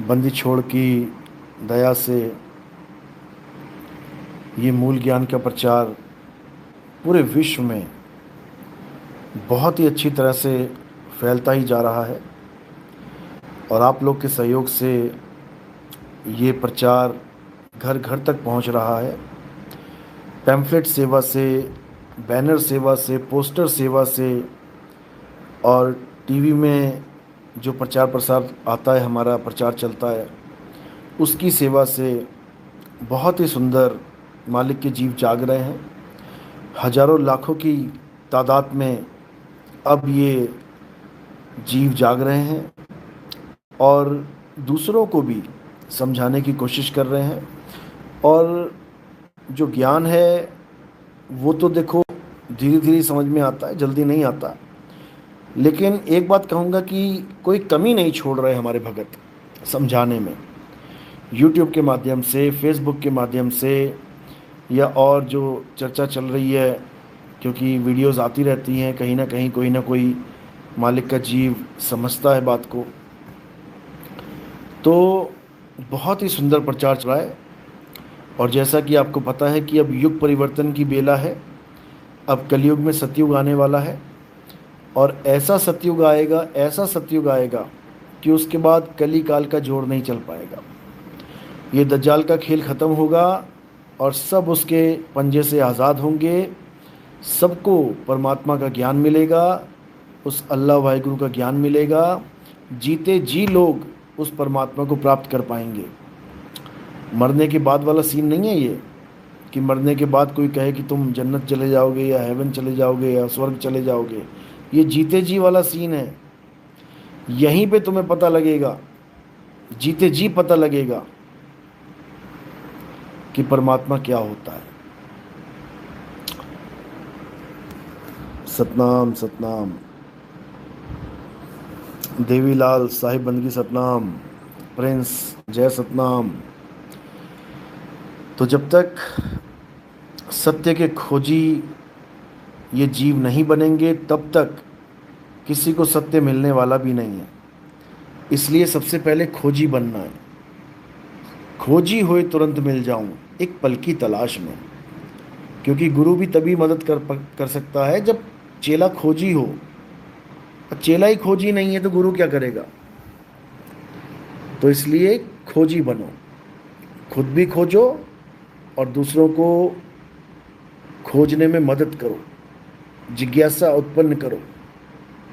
बंदी छोड़ की दया से ये मूल ज्ञान का प्रचार पूरे विश्व में बहुत ही अच्छी तरह से फैलता ही जा रहा है। और आप लोग के सहयोग से ये प्रचार घर घर तक पहुंच रहा है। पैम्फलेट सेवा से, बैनर सेवा से, पोस्टर सेवा से, और टीवी में जो प्रचार प्रसार आता है, हमारा प्रचार चलता है, उसकी सेवा से बहुत ही सुंदर मालिक के जीव जाग रहे हैं। हजारों लाखों की तादाद में अब ये जीव जाग रहे हैं और दूसरों को भी समझाने की कोशिश कर रहे हैं। और जो ज्ञान है वो तो देखो धीरे धीरे समझ में आता है, जल्दी नहीं आता। लेकिन एक बात कहूँगा कि कोई कमी नहीं छोड़ रहे हमारे भगत समझाने में। यूट्यूब के माध्यम से, फेसबुक के माध्यम से, या और जो चर्चा चल रही है, क्योंकि वीडियोस आती रहती हैं, कहीं ना कहीं कोई ना कोई मालिक का जीव समझता है बात को। तो बहुत ही सुंदर प्रचार चल रहा है। और जैसा कि आपको पता है कि अब युग परिवर्तन की बेला है। अब कलयुग में सतयुग आने वाला है, और ऐसा सतयुग आएगा, ऐसा सतयुग आएगा कि उसके बाद कली काल का जोड़ नहीं चल पाएगा। ये दज्जाल का खेल ख़त्म होगा और सब उसके पंजे से आज़ाद होंगे। सबको परमात्मा का ज्ञान मिलेगा, उस अल्लाह वाहिगुरु का ज्ञान मिलेगा। जीते जी लोग उस परमात्मा को प्राप्त कर पाएंगे। मरने के बाद वाला सीन नहीं है ये, कि मरने के बाद कोई कहे कि तुम जन्नत चले जाओगे या हेवन चले जाओगे या स्वर्ग चले जाओगे। ये जीते जी वाला सीन है। यहीं पे तुम्हें पता लगेगा, जीते जी पता लगेगा कि परमात्मा क्या होता है। सतनाम सतनाम। देवीलाल साहिब बंदगी सतनाम। प्रिंस जय सतनाम। तो जब तक सत्य के खोजी ये जीव नहीं बनेंगे, तब तक किसी को सत्य मिलने वाला भी नहीं है। इसलिए सबसे पहले खोजी बनना है। खोजी हुए तुरंत मिल जाऊं, एक पल की तलाश में। क्योंकि गुरु भी तभी मदद कर सकता है जब चेला खोजी हो। और चेला ही खोजी नहीं है तो गुरु क्या करेगा। तो इसलिए खोजी बनो, खुद भी खोजो और दूसरों को खोजने में मदद करो, जिज्ञासा उत्पन्न करो,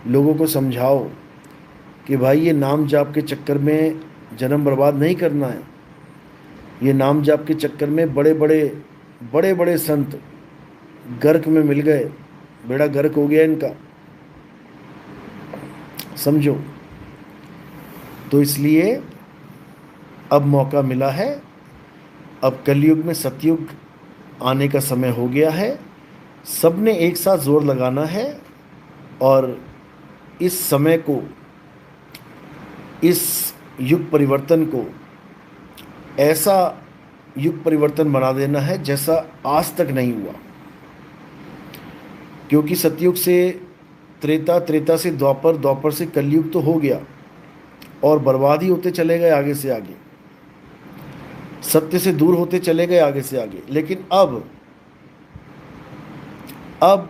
लोगों को समझाओ कि भाई ये नाम जाप के चक्कर में जन्म बर्बाद नहीं करना है। ये नाम जाप के चक्कर में बड़े बड़े संत गर्क में मिल गए, बेड़ा गर्क हो गया इनका, समझो। तो इसलिए अब मौका मिला है। अब कलयुग में सतयुग आने का समय हो गया है। सबने एक साथ जोर लगाना है और इस समय को, इस युग परिवर्तन को ऐसा युग परिवर्तन बना देना है जैसा आज तक नहीं हुआ। क्योंकि सतयुग से त्रेता, त्रेता से द्वापर, द्वापर से कलयुग तो हो गया और बर्बाद ही होते चले गए आगे से आगे। सत्य से दूर होते चले गए आगे से आगे। लेकिन अब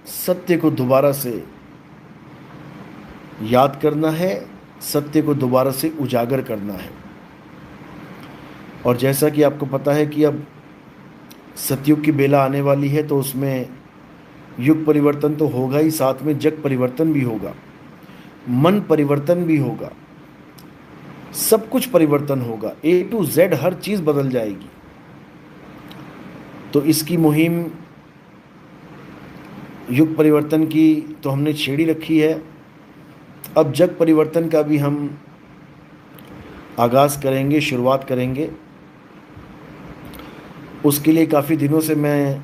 सत्य को दोबारा से याद करना है, सत्य को दोबारा से उजागर करना है। और जैसा कि आपको पता है कि अब सतयुग की बेला आने वाली है, तो उसमें युग परिवर्तन तो होगा ही, साथ में जग परिवर्तन भी होगा, मन परिवर्तन भी होगा, सब कुछ परिवर्तन होगा। A to Z हर चीज़ बदल जाएगी। तो इसकी मुहिम युग परिवर्तन की तो हमने छेड़ी रखी है। अब जग परिवर्तन का भी हम आगाज़ करेंगे, शुरुआत करेंगे। उसके लिए काफ़ी दिनों से मैं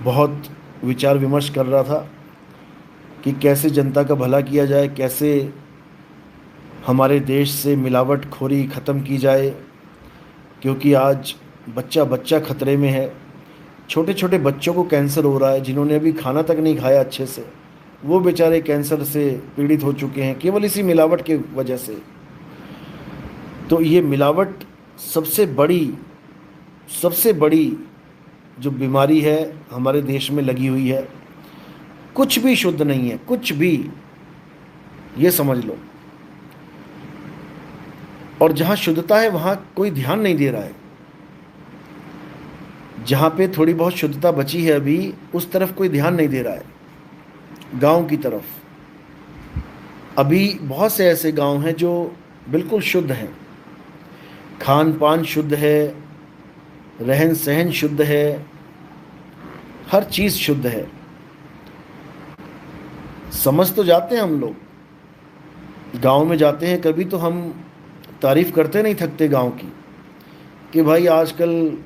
बहुत विचार विमर्श कर रहा था कि कैसे जनता का भला किया जाए, कैसे हमारे देश से मिलावटखोरी ख़त्म की जाए। क्योंकि आज बच्चा बच्चा खतरे में है। छोटे छोटे बच्चों को कैंसर हो रहा है, जिन्होंने अभी खाना तक नहीं खाया अच्छे से, वो बेचारे कैंसर से पीड़ित हो चुके हैं केवल इसी मिलावट की वजह से। तो ये मिलावट सबसे बड़ी जो बीमारी है हमारे देश में लगी हुई है। कुछ भी शुद्ध नहीं है, कुछ भी, ये समझ लो। और जहाँ शुद्धता है वहाँ कोई ध्यान नहीं दे रहा है। जहाँ पे थोड़ी बहुत शुद्धता बची है अभी, उस तरफ कोई ध्यान नहीं दे रहा है। गांव की तरफ अभी बहुत से ऐसे गांव हैं जो बिल्कुल शुद्ध हैं, खान पान शुद्ध है, रहन सहन शुद्ध है, हर चीज़ शुद्ध है। समझ तो जाते हैं हम लोग, गांव में जाते हैं कभी तो हम तारीफ़ करते नहीं थकते गांव की, कि भाई आजकल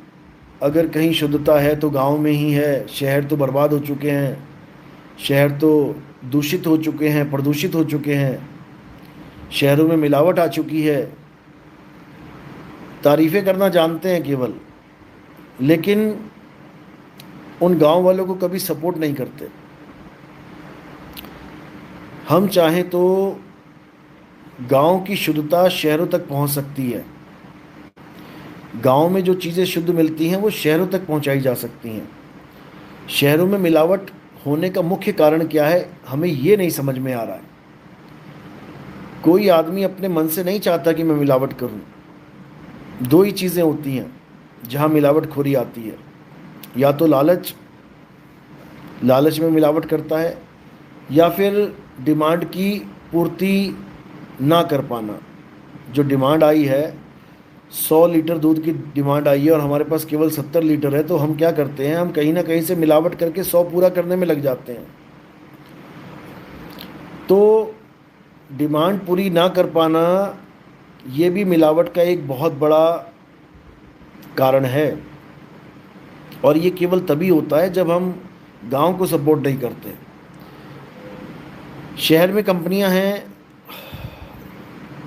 अगर कहीं शुद्धता है तो गांव में ही है। शहर तो बर्बाद हो चुके हैं, शहर तो दूषित हो चुके हैं, प्रदूषित हो चुके हैं, शहरों में मिलावट आ चुकी है। तारीफ़ें करना जानते हैं केवल, लेकिन उन गांव वालों को कभी सपोर्ट नहीं करते। हम चाहें तो गांव की शुद्धता शहरों तक पहुंच सकती है। गांव में जो चीज़ें शुद्ध मिलती हैं वो शहरों तक पहुंचाई जा सकती हैं। शहरों में मिलावट होने का मुख्य कारण क्या है, हमें ये नहीं समझ में आ रहा है। कोई आदमी अपने मन से नहीं चाहता कि मैं मिलावट करूं। दो ही चीज़ें होती हैं जहां मिलावटखोरी आती है, या तो लालच में मिलावट करता है, या फिर डिमांड की पूर्ति ना कर पाना। जो डिमांड आई है, 100 लीटर दूध की डिमांड आई है और हमारे पास केवल 70 लीटर है, तो हम क्या करते हैं, हम कहीं ना कहीं से मिलावट करके 100 पूरा करने में लग जाते हैं। तो डिमांड पूरी ना कर पाना ये भी मिलावट का एक बहुत बड़ा कारण है। और ये केवल तभी होता है जब हम गांव को सपोर्ट नहीं करते। शहर में कंपनियां हैं,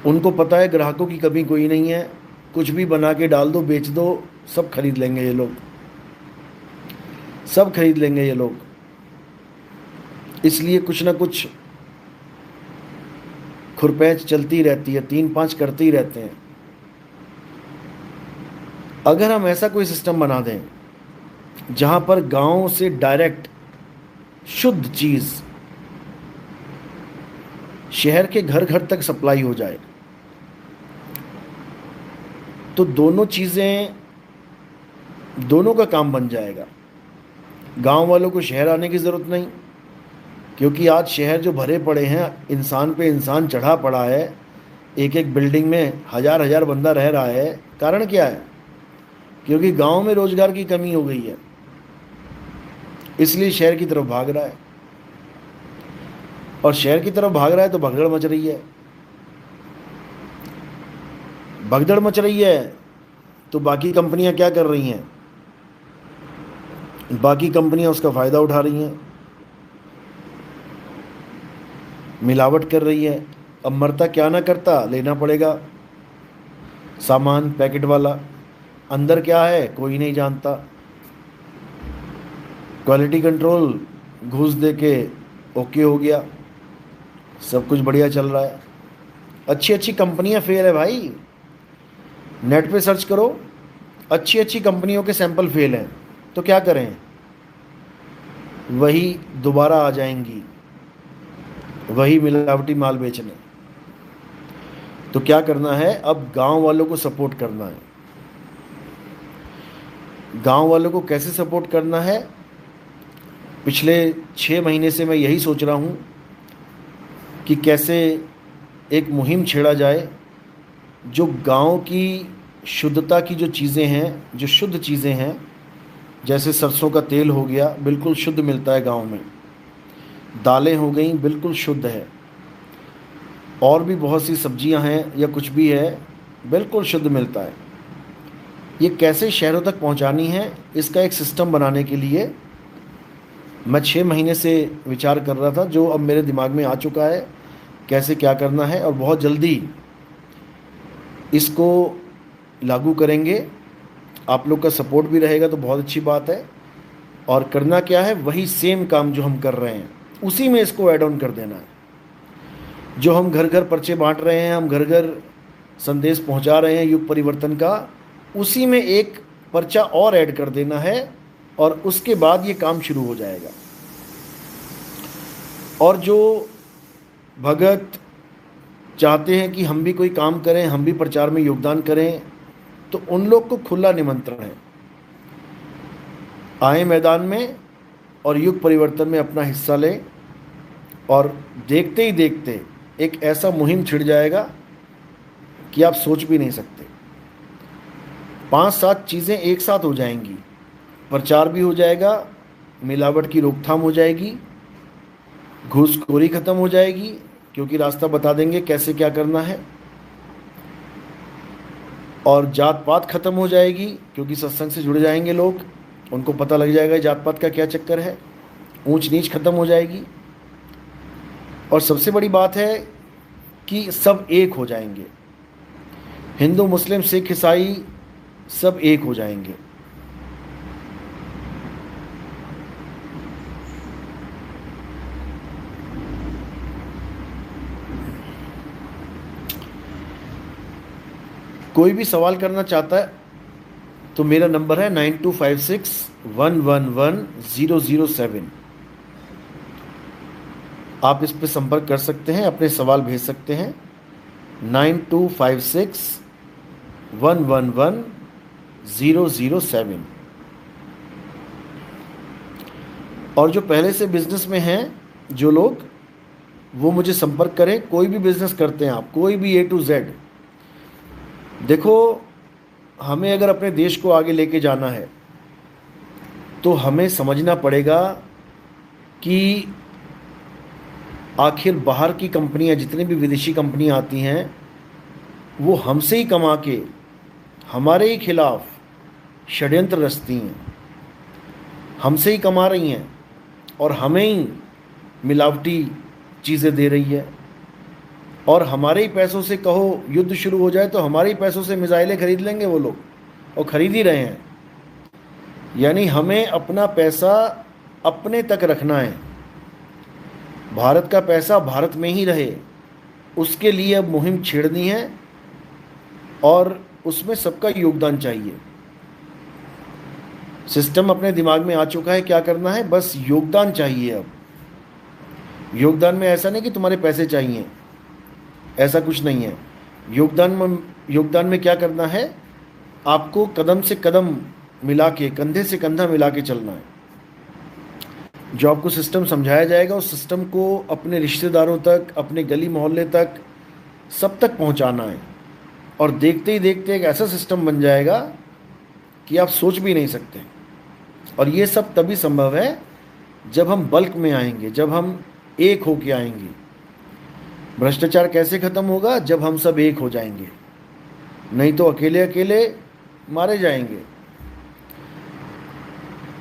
उनको पता है ग्राहकों की कमी कोई नहीं है, कुछ भी बना के डाल दो, बेच दो, सब खरीद लेंगे ये लोग, सब खरीद लेंगे ये लोग। इसलिए कुछ ना कुछ खुरपैच चलती रहती है, 3-5 करते ही रहते हैं। अगर हम ऐसा कोई सिस्टम बना दें जहां पर गांव से डायरेक्ट शुद्ध चीज़ शहर के घर घर तक सप्लाई हो जाए, तो दोनों का काम बन जाएगा। गांव वालों को शहर आने की ज़रूरत नहीं, क्योंकि आज शहर जो भरे पड़े हैं, इंसान पे इंसान चढ़ा पड़ा है, एक एक बिल्डिंग में हज़ार हज़ार बंदा रह रहा है। कारण क्या है? क्योंकि गांव में रोज़गार की कमी हो गई है, इसलिए शहर की तरफ भाग रहा है। और शहर की तरफ भाग रहा है तो भगदड़ मच रही है। भगदड़ मच रही है तो बाकी कंपनियां क्या कर रही हैं? बाकी कंपनियां उसका फ़ायदा उठा रही हैं, मिलावट कर रही है। अब मरता क्या ना करता, लेना पड़ेगा सामान पैकेट वाला। अंदर क्या है कोई नहीं जानता। क्वालिटी कंट्रोल घूस दे के ओके हो गया, सब कुछ बढ़िया चल रहा है। अच्छी अच्छी कंपनियां फेल है भाई, नेट पे सर्च करो, अच्छी अच्छी कंपनियों के सैंपल फेल हैं। तो क्या करें? वही दोबारा आ जाएंगी, वही मिलावटी माल बेचने। तो क्या करना है? अब गांव वालों को सपोर्ट करना है। गांव वालों को कैसे सपोर्ट करना है? पिछले 6 महीने से मैं यही सोच रहा हूँ कि कैसे एक मुहिम छेड़ा जाए, जो गांव की शुद्धता की जो चीज़ें हैं, जो शुद्ध चीज़ें हैं, जैसे सरसों का तेल हो गया, बिल्कुल शुद्ध मिलता है गांव में। दालें हो गई, बिल्कुल शुद्ध है। और भी बहुत सी सब्जियां हैं या कुछ भी है, बिल्कुल शुद्ध मिलता है। ये कैसे शहरों तक पहुंचानी है, इसका एक सिस्टम बनाने के लिए मैं 6 महीने से विचार कर रहा था, जो अब मेरे दिमाग में आ चुका है कैसे क्या करना है। और बहुत जल्दी इसको लागू करेंगे। आप लोग का सपोर्ट भी रहेगा तो बहुत अच्छी बात है। और करना क्या है, वही सेम काम जो हम कर रहे हैं उसी में इसको ऐड ऑन कर देना है। जो हम घर घर पर्चे बांट रहे हैं, हम घर घर संदेश पहुंचा रहे हैं युग परिवर्तन का, उसी में एक पर्चा और ऐड कर देना है और उसके बाद ये काम शुरू हो जाएगा। और जो भगत चाहते हैं कि हम भी कोई काम करें, हम भी प्रचार में योगदान करें, तो उन लोग को खुला निमंत्रण है, आए मैदान में और युग परिवर्तन में अपना हिस्सा लें। और देखते ही देखते एक ऐसा मुहिम छिड़ जाएगा कि आप सोच भी नहीं सकते। 5-7 चीज़ें एक साथ हो जाएंगी। प्रचार भी हो जाएगा, मिलावट की रोकथाम हो जाएगी, घूसखोरी खत्म हो जाएगी क्योंकि रास्ता बता देंगे कैसे क्या करना है, और जात पात खत्म हो जाएगी क्योंकि सत्संग से जुड़ जाएंगे लोग, उनको पता लग जाएगा जात पात का क्या चक्कर है। ऊंच नीच खत्म हो जाएगी और सबसे बड़ी बात है कि सब एक हो जाएंगे। हिंदू, मुस्लिम, सिख, ईसाई सब एक हो जाएंगे। कोई भी सवाल करना चाहता है तो मेरा नंबर है 9256111007। आप इस पे संपर्क कर सकते हैं, अपने सवाल भेज सकते हैं। 9256111007। और जो पहले से बिजनेस में हैं जो लोग, वो मुझे संपर्क करें। कोई भी बिजनेस करते हैं आप, कोई भी A to Z। देखो, हमें अगर अपने देश को आगे लेके जाना है तो हमें समझना पड़ेगा कि आखिर बाहर की कंपनियां, जितनी भी विदेशी कंपनियां आती हैं, वो हमसे ही कमा के हमारे ही खिलाफ षड्यंत्र रचती हैं, हमसे ही कमा रही हैं और हमें ही मिलावटी चीज़ें दे रही है। और हमारे ही पैसों से कहो युद्ध शुरू हो जाए तो हमारे ही पैसों से मिसाइलें खरीद लेंगे वो लोग, और ख़रीद ही रहे हैं। यानी हमें अपना पैसा अपने तक रखना है, भारत का पैसा भारत में ही रहे, उसके लिए अब मुहिम छेड़नी है और उसमें सबका योगदान चाहिए। सिस्टम अपने दिमाग में आ चुका है क्या करना है, बस योगदान चाहिए। अब योगदान में ऐसा नहीं कि तुम्हारे पैसे चाहिए, ऐसा कुछ नहीं है। योगदान में क्या करना है, आपको कदम से कदम मिला के, कंधे से कंधा मिला के चलना है। जो आपको सिस्टम समझाया जाएगा उस सिस्टम को अपने रिश्तेदारों तक, अपने गली मोहल्ले तक, सब तक पहुंचाना है। और देखते ही देखते एक ऐसा सिस्टम बन जाएगा कि आप सोच भी नहीं सकते। और ये सब तभी संभव है जब हम बल्क में आएंगे, जब हम एक होके आएंगे। भ्रष्टाचार कैसे खत्म होगा, जब हम सब एक हो जाएंगे, नहीं तो अकेले अकेले मारे जाएंगे।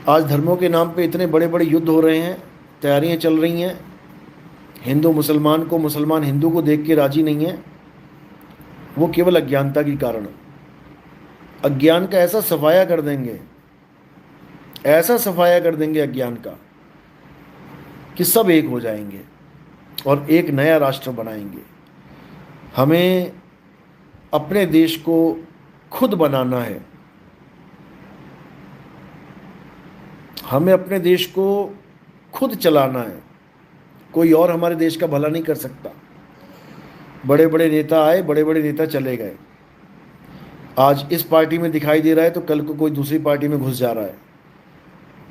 आज धर्मों के नाम पे इतने बड़े बड़े युद्ध हो रहे हैं, तैयारियां चल रही हैं। हिंदू मुसलमान को, मुसलमान हिंदू को देख के राजी नहीं है। वो केवल अज्ञानता के कारण, अज्ञान का ऐसा सफाया कर देंगे, ऐसा सफाया कर देंगे अज्ञान का कि सब एक हो जाएंगे और एक नया राष्ट्र बनाएंगे। हमें अपने देश को खुद बनाना है, हमें अपने देश को खुद चलाना है। कोई और हमारे देश का भला नहीं कर सकता। बड़े बड़े नेता आए, बड़े बड़े नेता चले गए। आज इस पार्टी में दिखाई दे रहा है तो कल को कोई दूसरी पार्टी में घुस जा रहा है,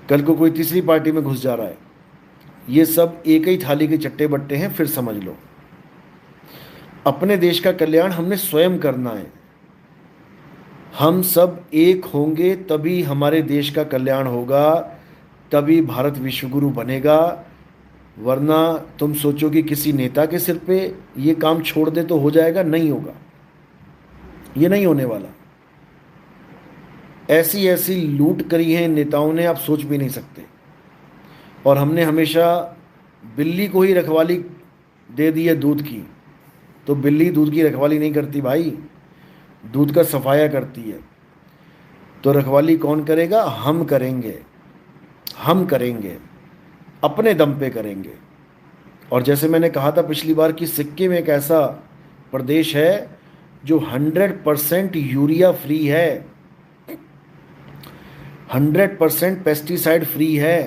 कल को कोई तीसरी पार्टी में घुस जा रहा है। ये सब एक ही थाली के चट्टे बट्टे हैं। फिर समझ लो, अपने देश का कल्याण हमने स्वयं करना है। हम सब एक होंगे तभी हमारे देश का कल्याण होगा, तभी भारत विश्वगुरु बनेगा। वरना तुम सोचो कि किसी नेता के सिर पे ये काम छोड़ दे तो हो जाएगा, नहीं होगा। ये नहीं होने वाला। ऐसी ऐसी लूट करी है इन नेताओं ने, आप सोच भी नहीं सकते। और हमने हमेशा बिल्ली को ही रखवाली दे दी है दूध की, तो बिल्ली दूध की रखवाली नहीं करती भाई, दूध का सफाया करती है। तो रखवाली कौन करेगा? हम करेंगे, हम करेंगे, अपने दम पे करेंगे। और जैसे मैंने कहा था पिछली बार कि सिक्किम एक ऐसा प्रदेश है जो 100% यूरिया फ्री है, 100% पेस्टिसाइड फ्री है।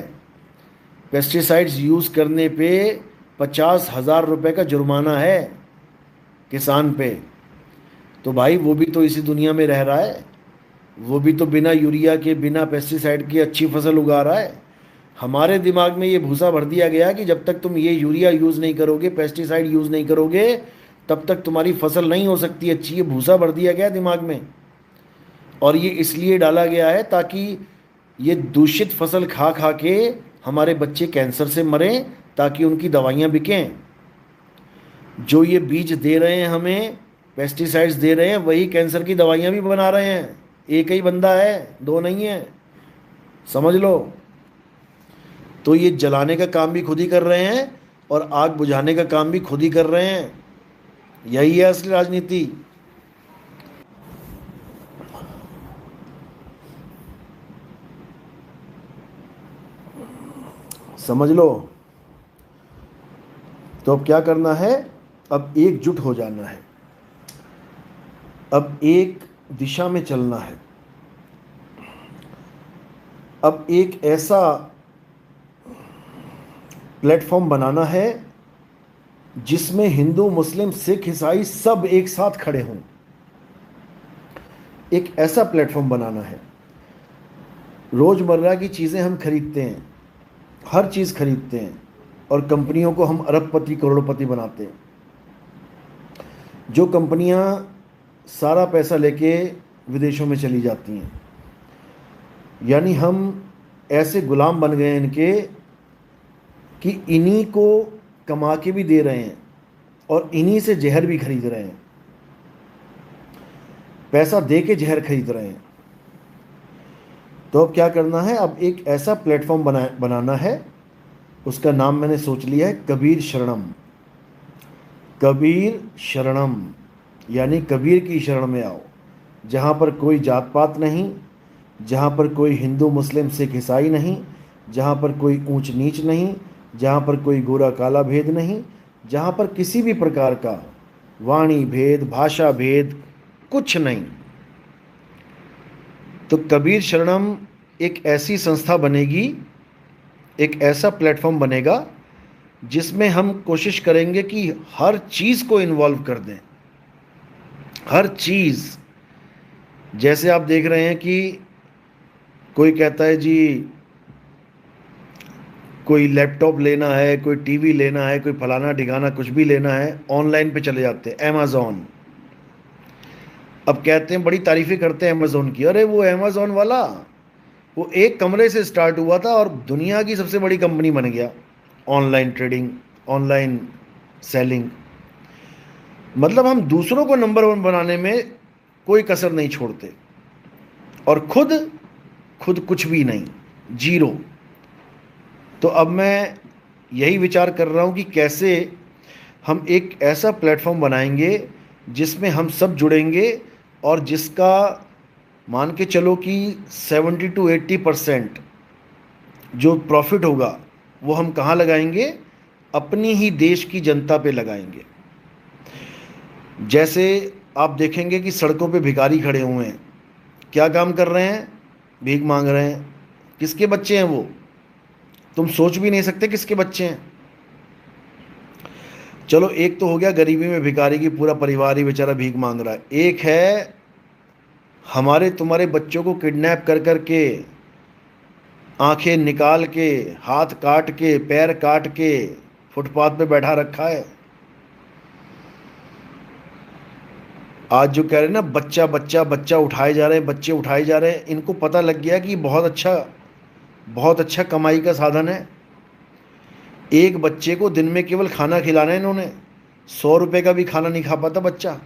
पेस्टिसाइड्स यूज़ करने पे 50,000 रुपये का जुर्माना है किसान पे। तो भाई वो भी तो इसी दुनिया में रह रहा है, वो भी तो बिना यूरिया के, बिना पेस्टिसाइड के अच्छी फसल उगा रहा है। हमारे दिमाग में ये भूसा भर दिया गया कि जब तक तुम ये यूरिया यूज़ नहीं करोगे, पेस्टिसाइड यूज़ नहीं करोगे, तब तक तुम्हारी फसल नहीं हो सकती अच्छी। ये भूसा भर दिया गया दिमाग में, और ये इसलिए डाला गया है ताकि ये दूषित फसल खा खा के हमारे बच्चे कैंसर से मरें, ताकि उनकी दवाइयाँ बिकें। जो ये बीज दे रहे हैं हमें, पेस्टिसाइड्स दे रहे हैं, वही कैंसर की दवाइयाँ भी बना रहे हैं। एक ही बंदा है, दो नहीं है, समझ लो। तो ये जलाने का काम भी खुद ही कर रहे हैं और आग बुझाने का काम भी खुद ही कर रहे हैं। यही है असली राजनीति। समझ लो। तो अब क्या करना है? अब एकजुट हो जाना है, अब एक दिशा में चलना है। अब एक ऐसा प्लेटफॉर्म बनाना है जिसमें हिंदू, मुस्लिम, सिख, ईसाई सब एक साथ खड़े हों। एक ऐसा प्लेटफॉर्म बनाना है। रोज़मर्रा की चीज़ें हम खरीदते हैं, हर चीज़ खरीदते हैं, और कंपनियों को हम अरबपति करोड़पति बनाते हैं। जो कंपनियां सारा पैसा लेके विदेशों में चली जाती हैं, यानी हम ऐसे गुलाम बन गए इनके कि इन्हीं को कमा के भी दे रहे हैं और इन्हीं से जहर भी खरीद रहे हैं, पैसा दे के जहर खरीद रहे हैं। तो अब क्या करना है? अब एक ऐसा प्लेटफॉर्म बनाना है, उसका नाम मैंने सोच लिया है, कबीर शरणम। कबीर शरणम यानी कबीर की शरण में आओ, जहाँ पर कोई जात पात नहीं, जहाँ पर कोई हिंदू, मुस्लिम, सिख, ईसाई नहीं, जहाँ पर कोई ऊंच नीच नहीं, जहाँ पर कोई गोरा काला भेद नहीं, जहाँ पर किसी भी प्रकार का वाणी भेद, भाषा भेद कुछ नहीं। तो कबीर शरणम एक ऐसी संस्था बनेगी, एक ऐसा प्लेटफॉर्म बनेगा जिसमें हम कोशिश करेंगे कि हर चीज़ को इन्वॉल्व कर दें, हर चीज़। जैसे आप देख रहे हैं कि कोई कहता है जी कोई लैपटॉप लेना है, कोई टीवी लेना है, कोई फलाना ठिकाना कुछ भी लेना है, ऑनलाइन पे चले जाते हैं, अमेज़ॉन। अब कहते हैं, बड़ी तारीफ़ें करते हैं अमेज़ॉन की, अरे वो अमेज़ॉन वाला वो एक कमरे से स्टार्ट हुआ था और दुनिया की सबसे बड़ी कंपनी बन गया। ऑनलाइन ट्रेडिंग, ऑनलाइन सेलिंग, मतलब हम दूसरों को नंबर वन बनाने में कोई कसर नहीं छोड़ते, और खुद कुछ भी नहीं, जीरो। तो अब मैं यही विचार कर रहा हूँ कि कैसे हम एक ऐसा प्लेटफॉर्म बनाएंगे जिसमें हम सब जुड़ेंगे, और जिसका मान के चलो कि 70 to 80% जो प्रॉफिट होगा वो हम कहाँ लगाएंगे? अपनी ही देश की जनता पे लगाएंगे। जैसे आप देखेंगे कि सड़कों पे भिखारी खड़े हुए हैं, क्या काम कर रहे हैं? भीख मांग रहे हैं। किसके बच्चे हैं वो? तुम सोच भी नहीं सकते किसके बच्चे हैं। चलो एक तो हो गया गरीबी में भिखारी की पूरा परिवार ही बेचारा भीख मांग रहा है, एक है हमारे तुम्हारे बच्चों को किडनैप कर कर के, आंखें निकाल के, हाथ काट के, पैर काट के फुटपाथ पे बैठा रखा है। आज जो कह रहे हैं ना, बच्चा बच्चा बच्चा उठाए जा रहे हैं, बच्चे उठाए जा रहे हैं, इनको पता लग गया कि बहुत अच्छा कमाई का साधन है। एक बच्चे को दिन में केवल खाना खिलाना है इन्होंने, 100 रुपये का भी खाना नहीं खा पाता बच्चा,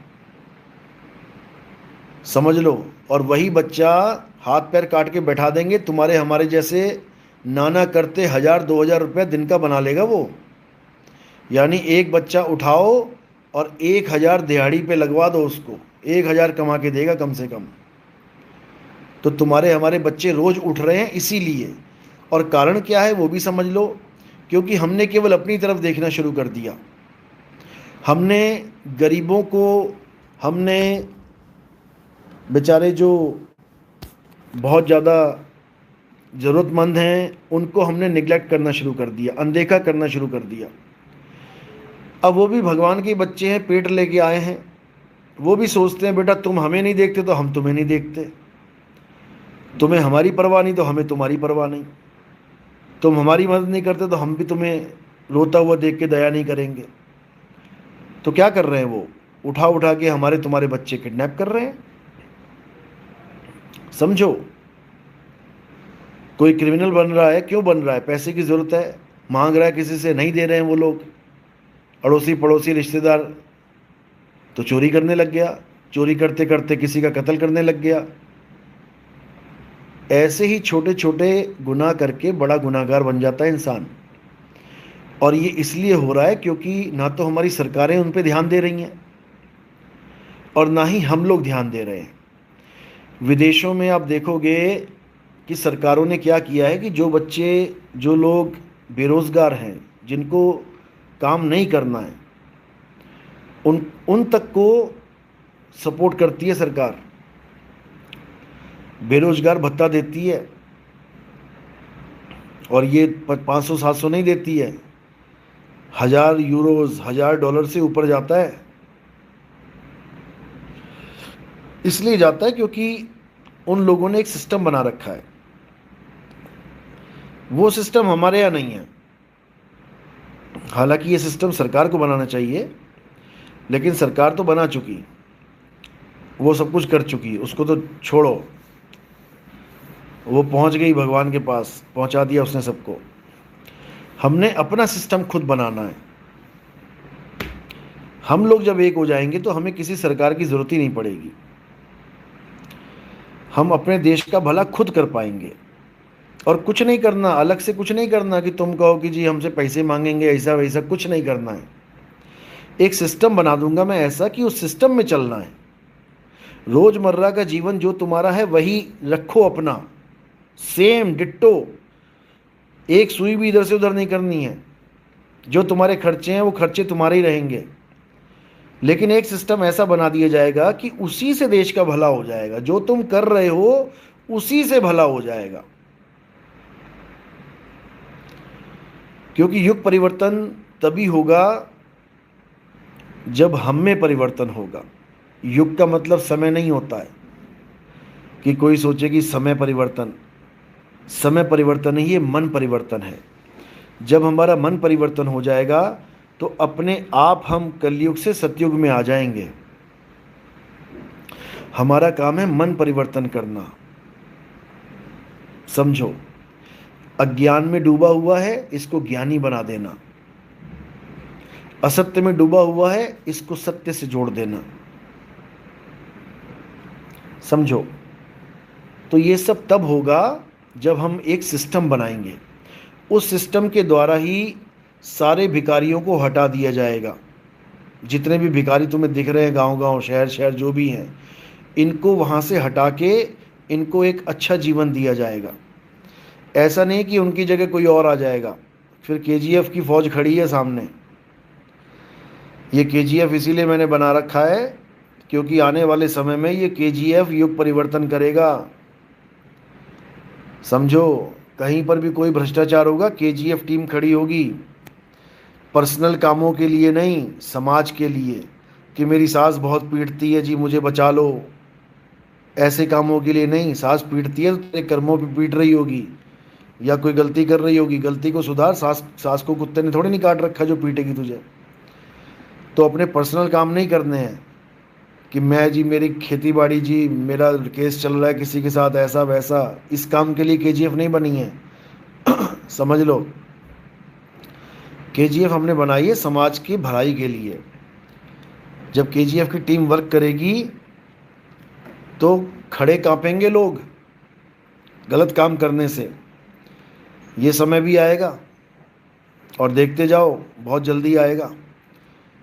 समझ लो। और वही बच्चा हाथ पैर काट के बैठा देंगे, तुम्हारे हमारे जैसे नाना करते 1000-2000 रुपये दिन का बना लेगा वो। यानी एक बच्चा उठाओ और 1000 दिहाड़ी पे लगवा दो उसको, 1000 कमा के देगा कम से कम। तो तुम्हारे हमारे बच्चे रोज़ उठ रहे हैं इसीलिए। और कारण क्या है वो भी समझ लो, क्योंकि हमने केवल अपनी तरफ देखना शुरू कर दिया। हमने गरीबों को हमने बेचारे जो बहुत ज़्यादा ज़रूरतमंद हैं उनको हमने निगलेक्ट करना शुरू कर दिया, अनदेखा करना शुरू कर दिया। अब वो भी भगवान के बच्चे हैं, पेट लेके आए हैं, वो भी सोचते हैं बेटा तुम हमें नहीं देखते तो हम तुम्हें नहीं देखते, तुम्हें हमारी परवाह नहीं तो हमें तुम्हारी परवाह नहीं, तुम हमारी मदद नहीं करते तो हम भी तुम्हें रोता हुआ देख के दया नहीं करेंगे। तो क्या कर रहे हैं वो, उठा उठा के हमारे तुम्हारे बच्चे किडनैप कर रहे हैं। समझो, कोई क्रिमिनल बन रहा है, क्यों बन रहा है? पैसे की ज़रूरत है, मांग रहा है किसी से, नहीं दे रहे हैं वो लोग, अड़ोसी पड़ोसी रिश्तेदार, तो चोरी करने लग गया, चोरी करते करते किसी का कत्ल करने लग गया। ऐसे ही छोटे छोटे गुनाह करके बड़ा गुनाहगार बन जाता है इंसान। और ये इसलिए हो रहा है क्योंकि ना तो हमारी सरकारें उन पे ध्यान दे रही हैं और ना ही हम लोग ध्यान दे रहे हैं। विदेशों में आप देखोगे कि सरकारों ने क्या किया है कि जो लोग बेरोज़गार हैं, जिनको काम नहीं करना है, उन तक को सपोर्ट करती है सरकार, बेरोजगार भत्ता देती है। और ये 500-700 नहीं देती है, 1000 यूरोज, $1000 से ऊपर जाता है। इसलिए जाता है क्योंकि उन लोगों ने एक सिस्टम बना रखा है। वो सिस्टम हमारे यहाँ नहीं है। हालांकि ये सिस्टम सरकार को बनाना चाहिए, लेकिन सरकार तो बना चुकी, वो सब कुछ कर चुकी, उसको तो छोड़ो, वो पहुंच गई भगवान के पास, पहुंचा दिया उसने सबको। हमने अपना सिस्टम खुद बनाना है। हम लोग जब एक हो जाएंगे तो हमें किसी सरकार की ज़रूरत ही नहीं पड़ेगी। हम अपने देश का भला खुद कर पाएंगे। और कुछ नहीं करना, अलग से कुछ नहीं करना कि तुम कहो कि जी हमसे पैसे मांगेंगे, ऐसा वैसा कुछ नहीं करना है। एक सिस्टम बना दूंगा मैं ऐसा कि उस सिस्टम में चलना है। रोज़मर्रा का जीवन जो तुम्हारा है वही रखो अपना, सेम डिट्टो, एक सुई भी इधर से उधर नहीं करनी है। जो तुम्हारे खर्चे हैं वो खर्चे तुम्हारे ही रहेंगे, लेकिन एक सिस्टम ऐसा बना दिया जाएगा कि उसी से देश का भला हो जाएगा। जो तुम कर रहे हो उसी से भला हो जाएगा। क्योंकि युग परिवर्तन तभी होगा जब हम में परिवर्तन होगा। युग का मतलब समय नहीं होता है कि कोई सोचे कि समय परिवर्तन नहीं, ये मन परिवर्तन है। जब हमारा मन परिवर्तन हो जाएगा तो अपने आप हम कलयुग से सतयुग में आ जाएंगे। हमारा काम है मन परिवर्तन करना। समझो, अज्ञान में डूबा हुआ है, इसको ज्ञानी बना देना। असत्य में डूबा हुआ है, इसको सत्य से जोड़ देना। समझो, तो ये सब तब होगा जब हम एक सिस्टम बनाएंगे। उस सिस्टम के द्वारा ही सारे भिखारियों को हटा दिया जाएगा। जितने भी भिखारी तुम्हें दिख रहे हैं, गांव-गांव, शहर-शहर जो भी हैं, इनको वहाँ से हटा के इनको एक अच्छा जीवन दिया जाएगा। ऐसा नहीं कि उनकी जगह कोई और आ जाएगा। फिर केजीएफ की फ़ौज खड़ी है सामने। ये केजीएफ इसीलिए मैंने बना रखा है क्योंकि आने वाले समय में ये केजीएफ युग परिवर्तन करेगा। समझो, कहीं पर भी कोई भ्रष्टाचार होगा, केजीएफ टीम खड़ी होगी। पर्सनल कामों के लिए नहीं, समाज के लिए, कि मेरी सास बहुत पीटती है जी, मुझे बचा लो। ऐसे कामों के लिए नहीं। सास पीटती है तो तेरे कर्मों पे पीट रही होगी, या कोई गलती कर रही होगी, गलती को सुधार। सास को कुत्ते ने थोड़ी नहीं काट रखा जो पीटेगी तुझे। तो अपने पर्सनल काम नहीं करने हैं कि मैं जी, मेरी खेती बाड़ी जी, मेरा केस चल रहा है किसी के साथ, ऐसा वैसा। इस काम के लिए केजीएफ नहीं बनी है। समझ लो, केजीएफ हमने बनाई है समाज की भलाई के लिए। जब केजीएफ की टीम वर्क करेगी तो खड़े कांपेंगे लोग गलत काम करने से। ये समय भी आएगा और देखते जाओ, बहुत जल्दी आएगा।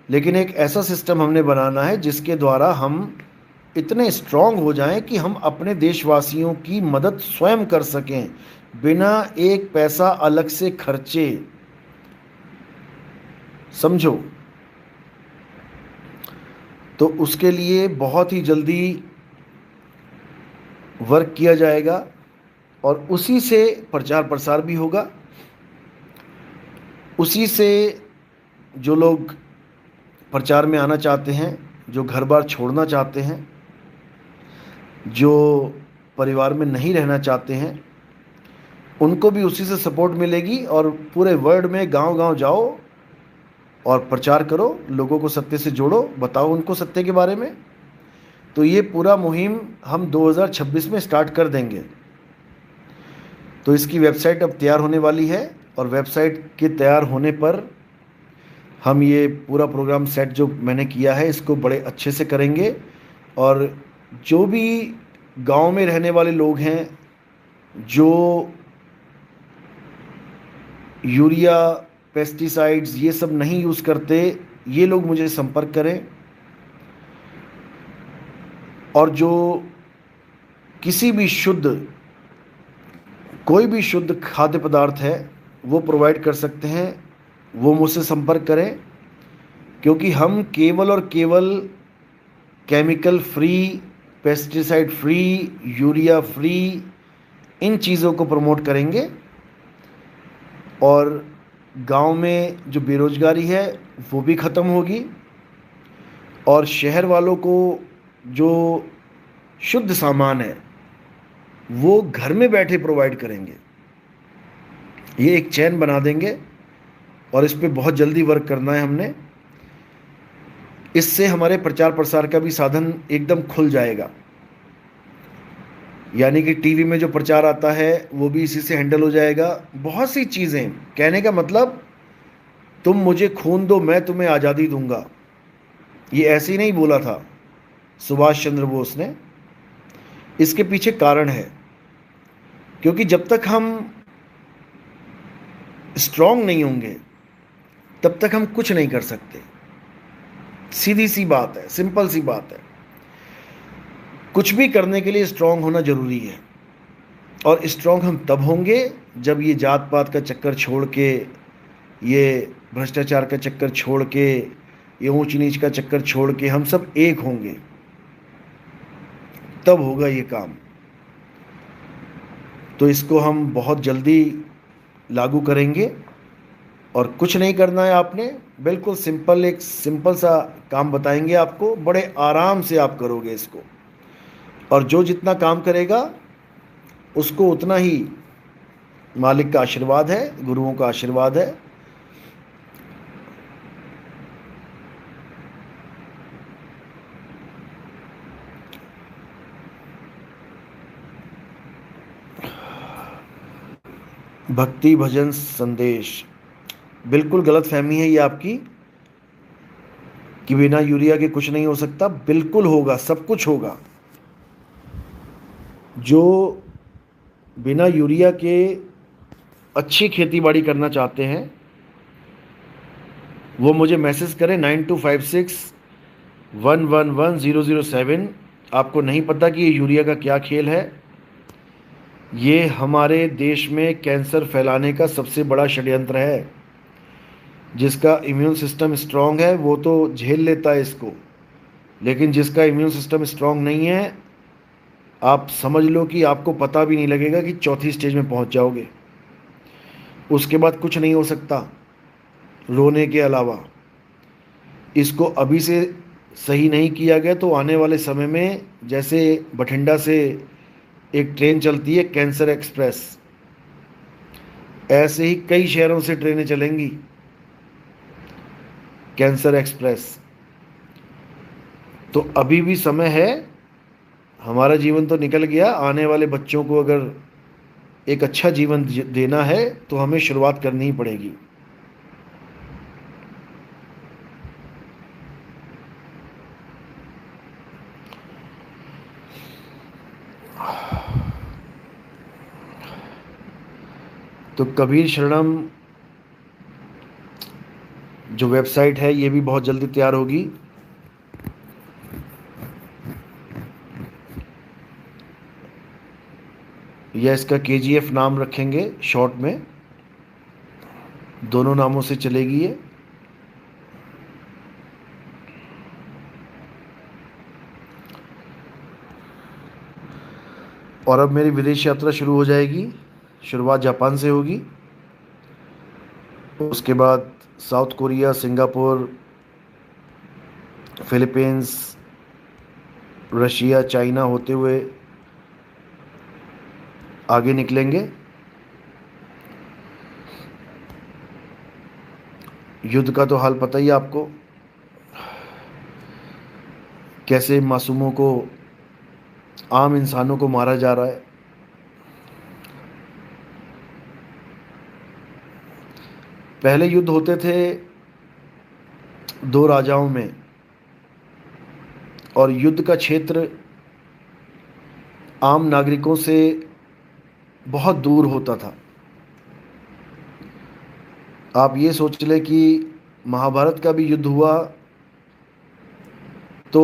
लेकिन एक ऐसा सिस्टम हमने बनाना है जिसके द्वारा हम इतने स्ट्रांग हो जाएं कि हम अपने देशवासियों की मदद स्वयं कर सकें, बिना एक पैसा अलग से खर्चे। समझो, तो उसके लिए बहुत ही जल्दी वर्क किया जाएगा और उसी से प्रचार प्रसार भी होगा। उसी से जो लोग प्रचार में आना चाहते हैं, जो घर बार छोड़ना चाहते हैं, जो परिवार में नहीं रहना चाहते हैं, उनको भी उसी से सपोर्ट मिलेगी। और पूरे वर्ल्ड में गांव-गांव जाओ और प्रचार करो, लोगों को सत्य से जोड़ो, बताओ उनको सत्य के बारे में। तो ये पूरा मुहिम हम 2026 में स्टार्ट कर देंगे। तो इसकी वेबसाइट अब तैयार होने वाली है और वेबसाइट के तैयार होने पर हम ये पूरा प्रोग्राम सेट जो मैंने किया है इसको बड़े अच्छे से करेंगे। और जो भी गांव में रहने वाले लोग हैं, जो यूरिया, पेस्टिसाइड्स ये सब नहीं यूज़ करते, ये लोग मुझे संपर्क करें। और जो किसी भी कोई भी शुद्ध खाद्य पदार्थ है वो प्रोवाइड कर सकते हैं, वो मुझसे संपर्क करें। क्योंकि हम केवल और केवल chemical free, pesticide free, urea free in चीज़ों को प्रमोट करेंगे। और गांव में जो बेरोजगारी है वो भी ख़त्म होगी और शहर वालों को जो शुद्ध सामान है वो घर में बैठे प्रोवाइड करेंगे। ये एक चैन बना देंगे और इस पे बहुत जल्दी वर्क करना है हमने। इससे हमारे प्रचार प्रसार का भी साधन एकदम खुल जाएगा। यानी कि टीवी में जो प्रचार आता है वो भी इसी से हैंडल हो जाएगा। बहुत सी चीज़ें, कहने का मतलब तुम मुझे खून दो मैं तुम्हें आज़ादी दूंगा, ये ऐसे ही नहीं बोला था सुभाष चंद्र बोस ने। इसके पीछे कारण है, क्योंकि जब तक हम स्ट्रांग नहीं होंगे तब तक हम कुछ नहीं कर सकते। सीधी सी बात है, सिंपल सी बात है। कुछ भी करने के लिए स्ट्रांग होना ज़रूरी है। और स्ट्रांग हम तब होंगे जब ये जात पात का चक्कर छोड़ के, ये भ्रष्टाचार का चक्कर छोड़ के, ये ऊंच नीच का चक्कर छोड़ के हम सब एक होंगे, तब होगा ये काम। तो इसको हम बहुत जल्दी लागू करेंगे। और कुछ नहीं करना है आपने, बिल्कुल सिंपल, एक सिंपल सा काम बताएंगे आपको, बड़े आराम से आप करोगे इसको। और जो जितना काम करेगा उसको उतना ही मालिक का आशीर्वाद है, गुरुओं का आशीर्वाद है। भक्ति भजन संदेश, बिल्कुल गलत फहमी है ये आपकी कि बिना यूरिया के कुछ नहीं हो सकता। बिल्कुल होगा, सब कुछ होगा। जो बिना यूरिया के अच्छी खेती बाड़ी करना चाहते हैं वो मुझे मैसेज करें 9256111007। आपको नहीं पता कि ये यूरिया का क्या खेल है? ये हमारे देश में कैंसर फैलाने का सबसे बड़ा षड्यंत्र है। जिसका इम्यून सिस्टम स्ट्रांग है वो तो झेल लेता है इसको, लेकिन जिसका इम्यून सिस्टम स्ट्रांग नहीं है, आप समझ लो कि आपको पता भी नहीं लगेगा कि चौथी स्टेज में पहुंच जाओगे। उसके बाद कुछ नहीं हो सकता रोने के अलावा। इसको अभी से सही नहीं किया गया तो आने वाले समय में, जैसे बठिंडा से एक ट्रेन चलती है कैंसर एक्सप्रेस, ऐसे ही कई शहरों से ट्रेनें चलेंगी कैंसर एक्सप्रेस। तो अभी भी समय है, हमारा जीवन तो निकल गया, आने वाले बच्चों को अगर एक अच्छा जीवन देना है तो हमें शुरुआत करनी ही पड़ेगी। तो कबीर शरणम जो वेबसाइट है ये भी बहुत जल्दी तैयार होगी। या इसका KGF नाम रखेंगे शॉर्ट में, दोनों नामों से चलेगी ये। और अब मेरी विदेश यात्रा शुरू हो जाएगी। शुरुआत जापान से होगी, उसके बाद south Korea, Singapore, Philippines, Russia, China होते हुए आगे निकलेंगे। युद्ध का तो हाल पता ही है आपको, कैसे मासूमों को, आम इंसानों को मारा जा रहा है। पहले युद्ध होते थे दो राजाओं में, और युद्ध का क्षेत्र आम नागरिकों से बहुत दूर होता था। आप ये सोच लें कि महाभारत का भी युद्ध हुआ तो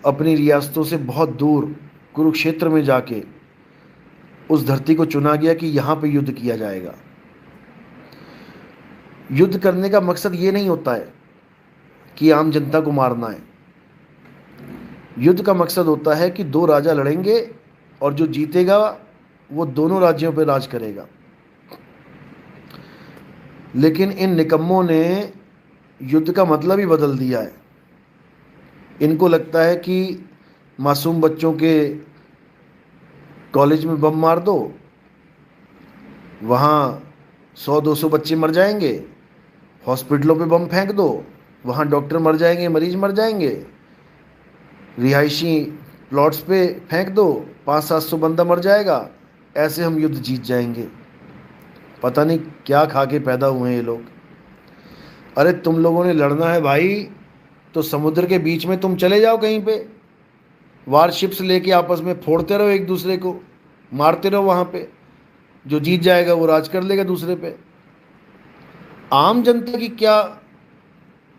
अपनी रियासतों से बहुत दूर कुरुक्षेत्र में जाके उस धरती को चुना गया कि यहाँ पे युद्ध किया जाएगा। युद्ध करने का मकसद ये नहीं होता है कि आम जनता को मारना है। युद्ध का मकसद होता है कि दो राजा लड़ेंगे और जो जीतेगा वो दोनों राज्यों पर राज करेगा। लेकिन इन निकम्मों ने युद्ध का मतलब ही बदल दिया है। इनको लगता है कि मासूम बच्चों के कॉलेज में बम मार दो, वहाँ 100-200 बच्चे मर जाएंगे। हॉस्पिटलों पे बम फेंक दो, वहाँ डॉक्टर मर जाएंगे, मरीज मर जाएंगे। रिहायशी प्लॉट्स पे फेंक दो, 500-700 बंदा मर जाएगा। ऐसे हम युद्ध जीत जाएंगे। पता नहीं क्या खा के पैदा हुए हैं ये लोग। अरे तुम लोगों ने लड़ना है भाई तो समुद्र के बीच में तुम चले जाओ कहीं पे, वारशिप्स लेके आपस में फोड़ते रहो, एक दूसरे को मारते रहो। वहाँ पे जो जीत जाएगा वो राज कर लेगा दूसरे पे। आम जनता की क्या,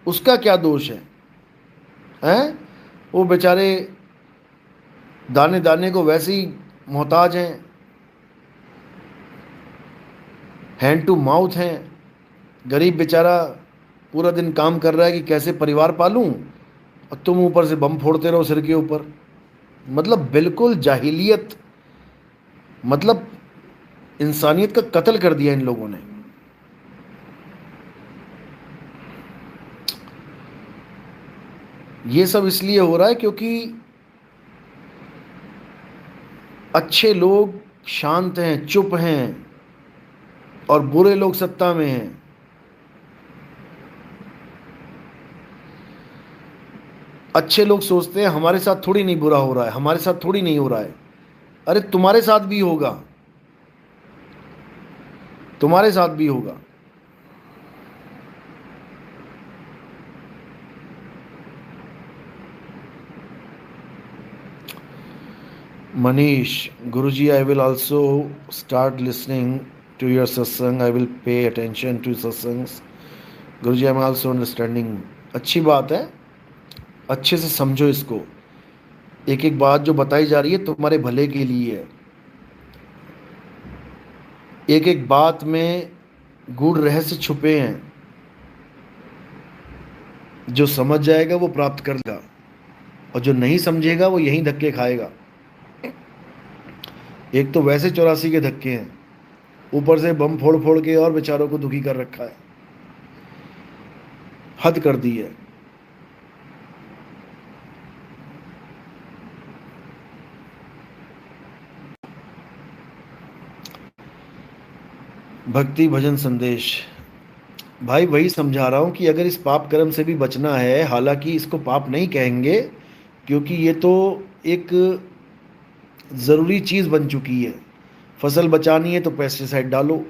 उसका क्या दोष है? हैं? वो बेचारे दाने दाने को वैसे ही मोहताज हैं, हैंड टू माउथ हैं। गरीब बेचारा पूरा दिन काम कर रहा है कि कैसे परिवार पालूं, और तुम ऊपर से बम फोड़ते रहो सिर के ऊपर। मतलब बिल्कुल जाहिलियत, मतलब इंसानियत का कत्ल कर दिया इन लोगों ने। ये सब इसलिए हो रहा है क्योंकि अच्छे लोग शांत हैं, चुप हैं, और बुरे लोग सत्ता में हैं। अच्छे लोग सोचते हैं हमारे साथ थोड़ी नहीं बुरा हो रहा है, हमारे साथ थोड़ी नहीं हो रहा है। अरे तुम्हारे साथ भी होगा, तुम्हारे साथ भी होगा। Manish, Guruji, I will also start listening to your satsang. I will pay attention to satsangs. Guruji, I am also understanding. अच्छी बात है, अच्छे से समझो इसको। एक एक बात जो बताई जा रही है तुम्हारे भले के लिए है। एक एक बात में गूढ़ रहस्य छुपे हैं। जो समझ जाएगा वो प्राप्त कर लेगा, और जो नहीं समझेगा वो यहीं धक्के खाएगा। एक तो वैसे 84 के धक्के हैं, ऊपर से बम फोड़ फोड़ के और बेचारों को दुखी कर रखा है। हद कर दी है। भक्ति भजन संदेश, भाई वही समझा रहा हूं कि अगर इस पाप कर्म से भी बचना है, हालांकि इसको पाप नहीं कहेंगे क्योंकि ये तो एक ज़रूरी चीज़ बन चुकी है। फसल बचानी है तो पेस्टिसाइड डालो।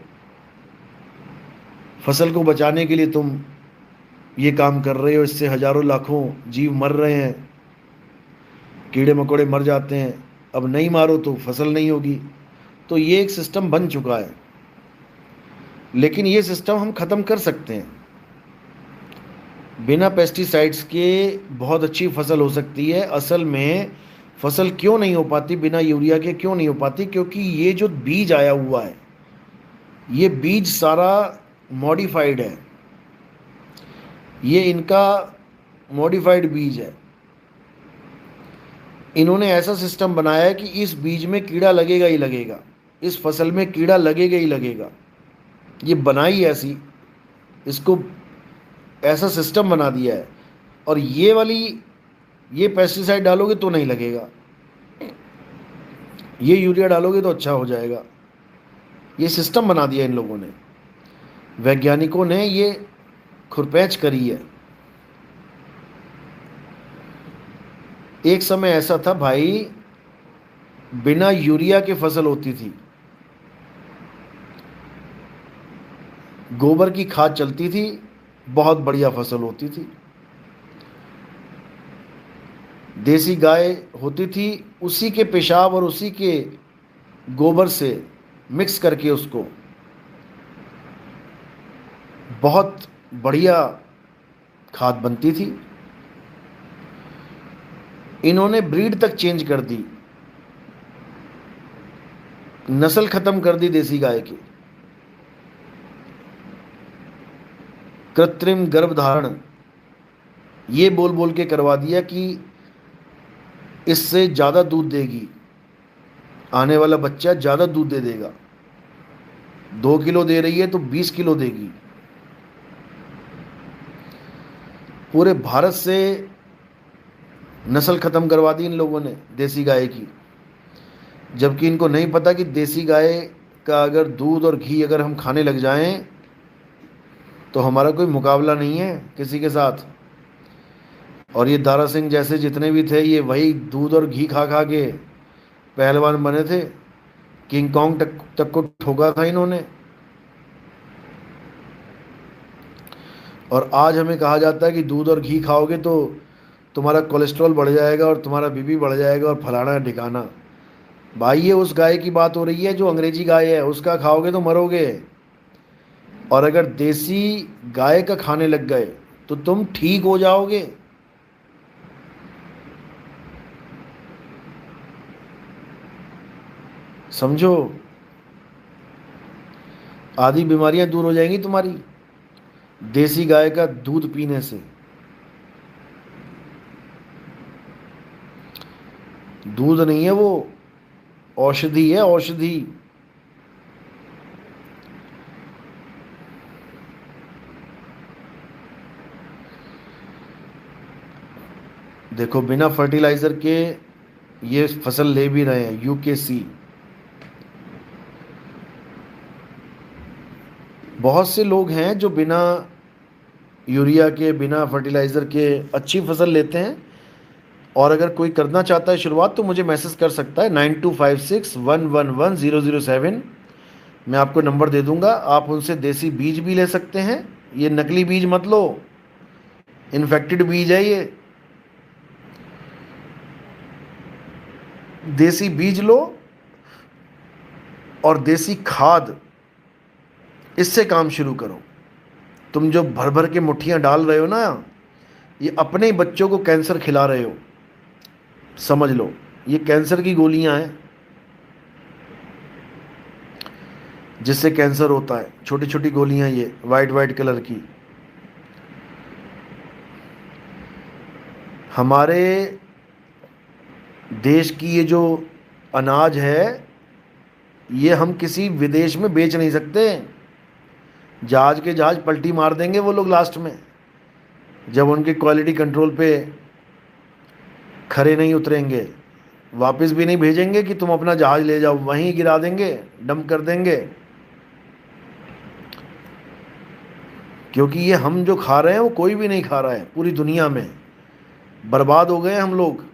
फसल को बचाने के लिए तुम ये काम कर रहे हो, इससे हजारों लाखों जीव मर रहे हैं, कीड़े मकोड़े मर जाते हैं। अब नहीं मारो तो फसल नहीं होगी। तो ये एक सिस्टम बन चुका है, लेकिन ये सिस्टम हम ख़त्म कर सकते हैं। बिना पेस्टिसाइड्स के बहुत अच्छी फसल हो सकती है। असल में फसल क्यों नहीं हो पाती बिना यूरिया के, क्यों नहीं हो पाती? क्योंकि ये जो बीज आया हुआ है, ये बीज सारा मॉडिफाइड है। ये इनका मॉडिफाइड बीज है। इन्होंने ऐसा सिस्टम बनाया है कि इस बीज में कीड़ा लगेगा ही लगेगा, इस फसल में कीड़ा लगेगा ही लगेगा। ये बनाई ऐसी, इसको ऐसा सिस्टम बना दिया है। और ये पेस्टिसाइड डालोगे तो नहीं लगेगा, ये यूरिया डालोगे तो अच्छा हो जाएगा। ये सिस्टम बना दिया इन लोगों ने, वैज्ञानिकों ने ये खुरपैच करी है। एक समय ऐसा था भाई, बिना यूरिया के फसल होती थी, गोबर की खाद चलती थी, बहुत बढ़िया फसल होती थी। देसी गाय होती थी, उसी के पेशाब और उसी के गोबर से मिक्स करके उसको बहुत बढ़िया खाद बनती थी। इन्होंने ब्रीड तक चेंज कर दी, नस्ल खत्म कर दी देसी गाय की। कृत्रिम गर्भधारण ये बोल बोल के करवा दिया कि इससे ज़्यादा दूध देगी, आने वाला बच्चा ज़्यादा दूध दे देगा, 2 किलो दे रही है तो 20 किलो देगी। पूरे भारत से नस्ल खत्म करवा दी इन लोगों ने देसी गाय की, जबकि इनको नहीं पता कि देसी गाय का अगर दूध और घी अगर हम खाने लग जाएं तो हमारा कोई मुकाबला नहीं है किसी के साथ। और ये दारा सिंह जैसे जितने भी थे, ये वही दूध और घी खा खा के पहलवान बने थे। किंग कॉन्ग तक को ठोका था इन्होंने। और आज हमें कहा जाता है कि दूध और घी खाओगे तो तुम्हारा कोलेस्ट्रॉल बढ़ जाएगा और तुम्हारा बीपी बढ़ जाएगा और फलाना ढिकाना। भाई ये उस गाय की बात हो रही है जो अंग्रेजी गाय है, उसका खाओगे तो मरोगे। और अगर देसी गाय का खाने लग गए तो तुम ठीक हो जाओगे। समझो, आधी बीमारियां दूर हो जाएंगी तुम्हारी देसी गाय का दूध पीने से। दूध नहीं है वो, औषधि है, औषधि। देखो, बिना फर्टिलाइजर के ये फसल ले भी रहे हैं यूकेसी। बहुत से लोग हैं जो बिना यूरिया के, बिना फर्टिलाइजर के अच्छी फसल लेते हैं। और अगर कोई करना चाहता है शुरुआत तो मुझे मैसेज कर सकता है 9256111007। मैं आपको नंबर दे दूंगा, आप उनसे देसी बीज भी ले सकते हैं। ये नकली बीज मत लो, इन्फेक्टेड बीज है ये। देसी बीज लो और देसी खाद, इससे काम शुरू करो। तुम जो भर भर के मुट्ठियां डाल रहे हो ना, ये अपने ही बच्चों को कैंसर खिला रहे हो। समझ लो, ये कैंसर की गोलियां हैं जिससे कैंसर होता है। छोटी छोटी गोलियां, ये वाइट वाइट कलर की। हमारे देश की ये जो अनाज है, ये हम किसी विदेश में बेच नहीं सकते। जहाज के जहाज पलटी मार देंगे वो लोग लास्ट में, जब उनके क्वालिटी कंट्रोल पे खरे नहीं उतरेंगे। वापस भी नहीं भेजेंगे कि तुम अपना जहाज ले जाओ, वहीं गिरा देंगे, डंप कर देंगे। क्योंकि ये हम जो खा रहे हैं वो कोई भी नहीं खा रहा है पूरी दुनिया में। बर्बाद हो गए हम लोग।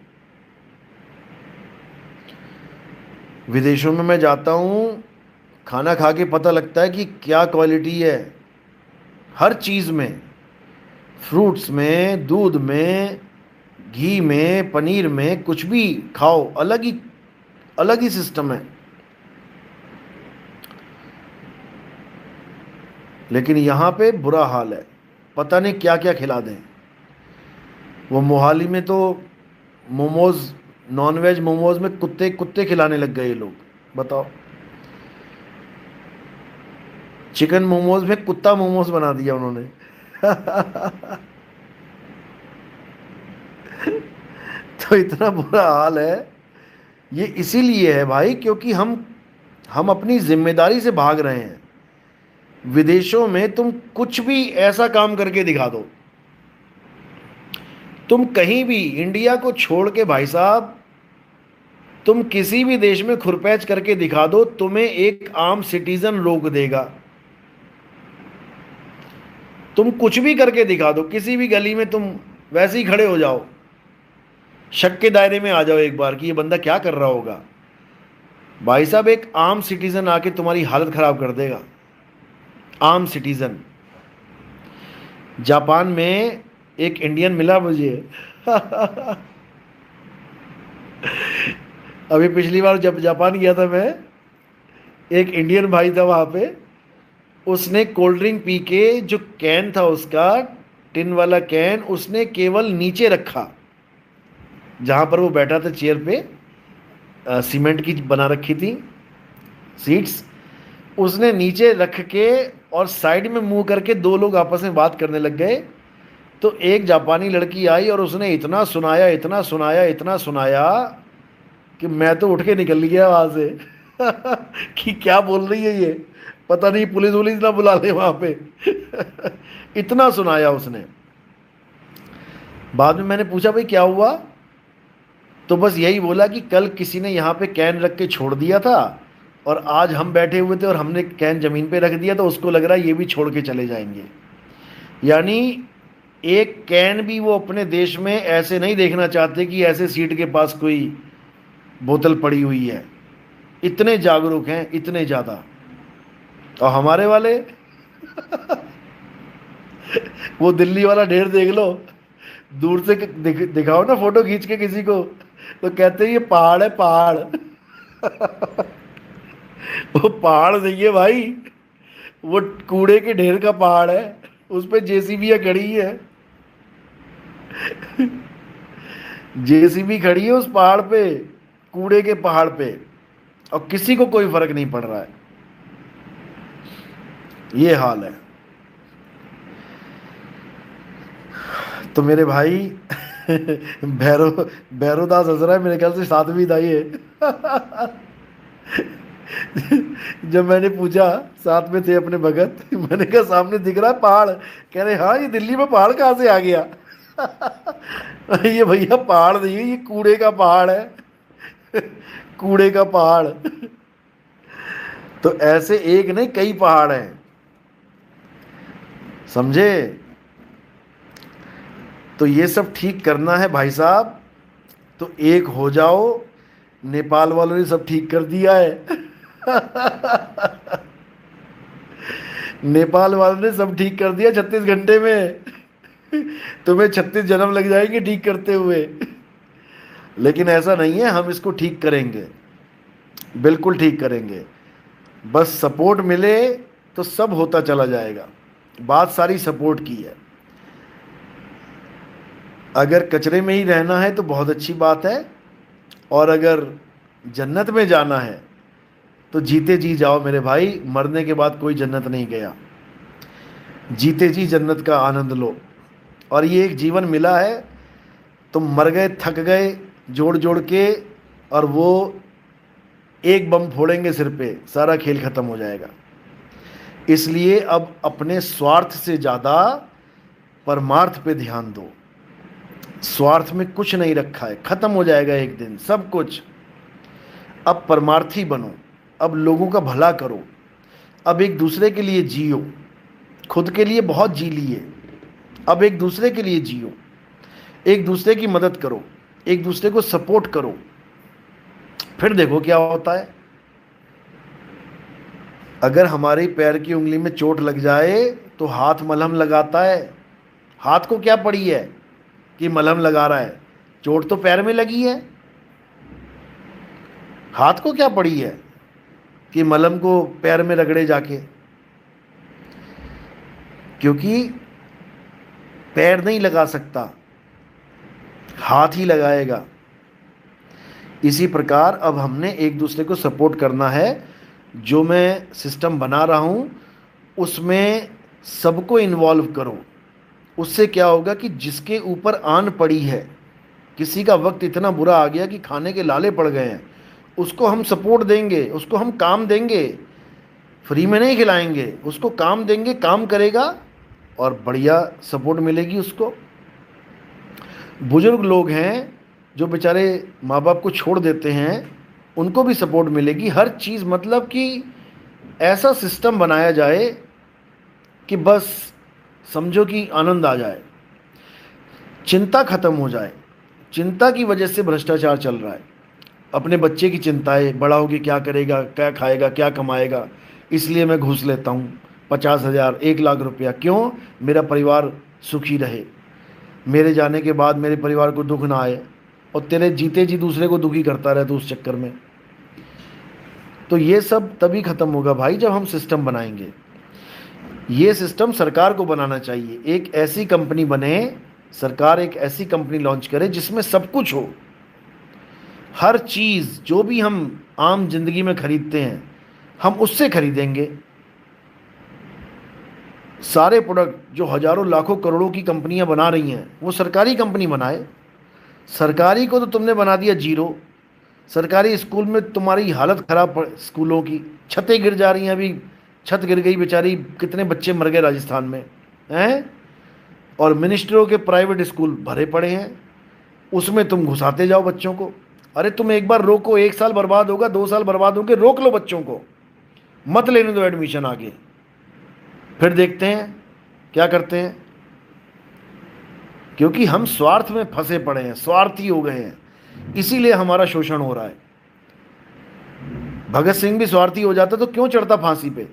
विदेशों में मैं जाता हूँ, खाना खा के पता लगता है कि क्या क्वालिटी है हर चीज़ में। फ्रूट्स में, दूध में, घी में, पनीर में, कुछ भी खाओ, अलग ही सिस्टम है। लेकिन यहाँ पे बुरा हाल है, पता नहीं क्या क्या खिला दें। वो मोहाली में तो मोमोज, नॉनवेज मोमोज में कुत्ते कुत्ते खिलाने लग गए ये लोग। बताओ, चिकन मोमोज में कुत्ता मोमोज बना दिया उन्होंने। तो इतना बुरा हाल है। ये इसीलिए है भाई क्योंकि हम अपनी जिम्मेदारी से भाग रहे हैं। विदेशों में तुम कुछ भी ऐसा काम करके दिखा दो, तुम कहीं भी इंडिया को छोड़ के भाई साहब, तुम किसी भी देश में खुरपैच करके दिखा दो, तुम्हें एक आम सिटीजन रोक देगा। तुम कुछ भी करके दिखा दो, किसी भी गली में तुम वैसे ही खड़े हो जाओ, शक के दायरे में आ जाओ एक बार कि ये बंदा क्या कर रहा होगा, भाई साहब एक आम सिटीजन आके तुम्हारी हालत खराब कर देगा। आम सिटीजन। जापान में एक इंडियन मिला मुझे अभी पिछली बार जब जापान गया था मैं, एक इंडियन भाई था वहाँ पे। उसने कोल्ड ड्रिंक पी के जो कैन था उसका, टिन वाला कैन, उसने केवल नीचे रखा जहाँ पर वो बैठा था चेयर पे, सीमेंट की बना रखी थी सीट्स, उसने नीचे रख के और साइड में मुंह करके दो लोग आपस में बात करने लग गए। तो एक जापानी लड़की आई और उसने इतना सुनाया, इतना सुनाया, इतना सुनाया कि मैं तो उठ के निकल गया वहाँ से कि क्या बोल रही है ये, पता नहीं पुलिस वुलिस ना बुला ले वहाँ पे इतना सुनाया उसने। बाद में मैंने पूछा भाई क्या हुआ, तो बस यही बोला कि कल किसी ने यहाँ पे कैन रख के छोड़ दिया था और आज हम बैठे हुए थे और हमने कैन ज़मीन पे रख दिया, तो उसको लग रहा है ये भी छोड़ के चले जाएंगे। यानी एक कैन भी वो अपने देश में ऐसे नहीं देखना चाहते कि ऐसे सीट के पास कोई बोतल पड़ी हुई है। इतने जागरूक हैं, इतने ज़्यादा। और हमारे वाले वो दिल्ली वाला ढेर देख लो, दूर से दिखाओ ना फोटो खींच के किसी को, तो कहते हैं ये पहाड़ है, पहाड़ वो पहाड़ नहीं है भाई, वो कूड़े के ढेर का पहाड़ है, उस पे जेसीबी खड़ी है जेसीबी खड़ी है उस पहाड़ पे, कूड़े के पहाड़ पे, और किसी को कोई फर्क नहीं पड़ रहा है। ये हाल है। तो मेरे भाई भैरोदास हंस रहा है, मेरे ख्याल से सातवीं दाई है जब मैंने पूछा, साथ में थे अपने भगत, मैंने कहा सामने दिख रहा है पहाड़, कह रहे हाँ ये दिल्ली में पहाड़ कहाँ से आ गया ये भैया पहाड़ नहीं है, ये कूड़े का पहाड़ है कूड़े का पहाड़ तो ऐसे एक नहीं कई पहाड़ हैं, समझे। तो ये सब ठीक करना है भाई साहब, तो एक हो जाओ। नेपाल वालों ने सब ठीक कर दिया है नेपाल वालों ने सब ठीक कर दिया 36 घंटे में तुम्हें 36 जन्म लग जाएंगे ठीक करते हुए। लेकिन ऐसा नहीं है, हम इसको ठीक करेंगे, बिल्कुल ठीक करेंगे। बस सपोर्ट मिले तो सब होता चला जाएगा। बात सारी सपोर्ट की है। अगर कचरे में ही रहना है तो बहुत अच्छी बात है, और अगर जन्नत में जाना है तो जीते जी जाओ मेरे भाई, मरने के बाद कोई जन्नत नहीं गया। जीते जी जन्नत का आनंद लो। और ये एक जीवन मिला है, तुम मर गए, थक गए जोड़ जोड़ के, और वो एक बम फोड़ेंगे सिर पे, सारा खेल खत्म हो जाएगा। इसलिए अब अपने स्वार्थ से ज़्यादा परमार्थ पे ध्यान दो। स्वार्थ में कुछ नहीं रखा है, खत्म हो जाएगा एक दिन सब कुछ। अब परमार्थी बनो, अब लोगों का भला करो, अब एक दूसरे के लिए जियो। खुद के लिए बहुत जी लिए, अब एक दूसरे के लिए जियो, एक दूसरे की मदद करो, एक दूसरे को सपोर्ट करो, फिर देखो क्या होता है। अगर हमारी पैर की उंगली में चोट लग जाए तो हाथ मलहम लगाता है। हाथ को क्या पड़ी है कि मलहम लगा रहा है, चोट तो पैर में लगी है। हाथ को क्या पड़ी है कि मलहम को पैर में रगड़े जाके, क्योंकि पैर नहीं लगा सकता, हाथ ही लगाएगा। इसी प्रकार अब हमने एक दूसरे को सपोर्ट करना है। जो मैं सिस्टम बना रहा हूँ उसमें सबको इन्वॉल्व करो। उससे क्या होगा कि जिसके ऊपर आन पड़ी है किसी का वक्त इतना बुरा आ गया कि खाने के लाले पड़ गए हैं, उसको हम सपोर्ट देंगे, उसको हम काम देंगे, फ्री में नहीं खिलाएंगे, उसको काम देंगे, काम करेगा और बढ़िया सपोर्ट मिलेगी उसको। बुजुर्ग लोग हैं जो बेचारे माँ बाप को छोड़ देते हैं, उनको भी सपोर्ट मिलेगी। हर चीज़ मतलब कि ऐसा सिस्टम बनाया जाए कि बस समझो कि आनंद आ जाए, चिंता खत्म हो जाए। चिंता की वजह से भ्रष्टाचार चल रहा है। अपने बच्चे की चिंताएं, बड़ा होके क्या करेगा, क्या खाएगा, क्या कमाएगा, इसलिए मैं घूस लेता हूँ 50,000 1 लाख रुपया। क्यों? मेरा परिवार सुखी रहे, मेरे जाने के बाद मेरे परिवार को दुख ना आए, और तेरे जीते जी दूसरे को दुखी करता रहे तो उस चक्कर में। तो ये सब तभी ख़त्म होगा भाई जब हम सिस्टम बनाएंगे। ये सिस्टम सरकार को बनाना चाहिए। एक ऐसी कंपनी बने, सरकार एक ऐसी कंपनी लॉन्च करे जिसमें सब कुछ हो। हर चीज़ जो भी हम आम जिंदगी में खरीदते हैं हम उससे खरीदेंगे। सारे प्रोडक्ट जो हजारों लाखों करोड़ों की कंपनियां बना रही हैं वो सरकारी कंपनी बनाए। सरकारी को तो तुमने बना दिया जीरो। सरकारी स्कूल में तुम्हारी हालत ख़राब, स्कूलों की छतें गिर जा रही हैं। अभी छत गिर गई बेचारी, कितने बच्चे मर गए राजस्थान में हैं। और मिनिस्टरों के प्राइवेट स्कूल भरे पड़े हैं, उसमें तुम घुसाते जाओ बच्चों को। अरे तुम एक बार रोको, 1 साल बर्बाद होगा, 2 साल बर्बाद होंगे, रोक लो बच्चों को, मत लेने दो एडमिशन आगे, फिर देखते हैं क्या करते हैं। क्योंकि हम स्वार्थ में फंसे पड़े हैं, स्वार्थी हो गए हैं, इसीलिए हमारा शोषण हो रहा है। भगत सिंह भी स्वार्थी हो जाता तो क्यों चढ़ता फांसी पे?